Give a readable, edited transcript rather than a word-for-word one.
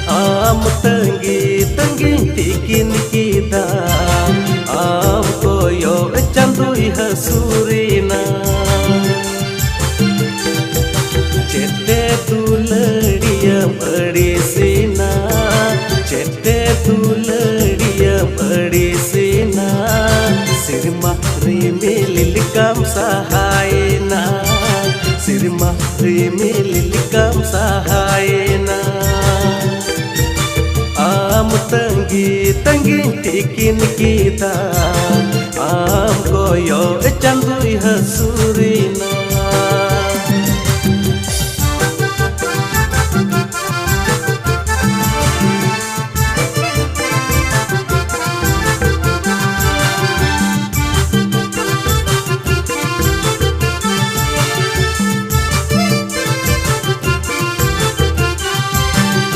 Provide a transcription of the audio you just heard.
Am tenggi tikin kita am koyo candui hasurina cete tuladiam adisina cete tuladiam adisina sirma rimililikam sahayna sirma rimililikam sahayna am tenggi tikin kita am koyo candui hasurina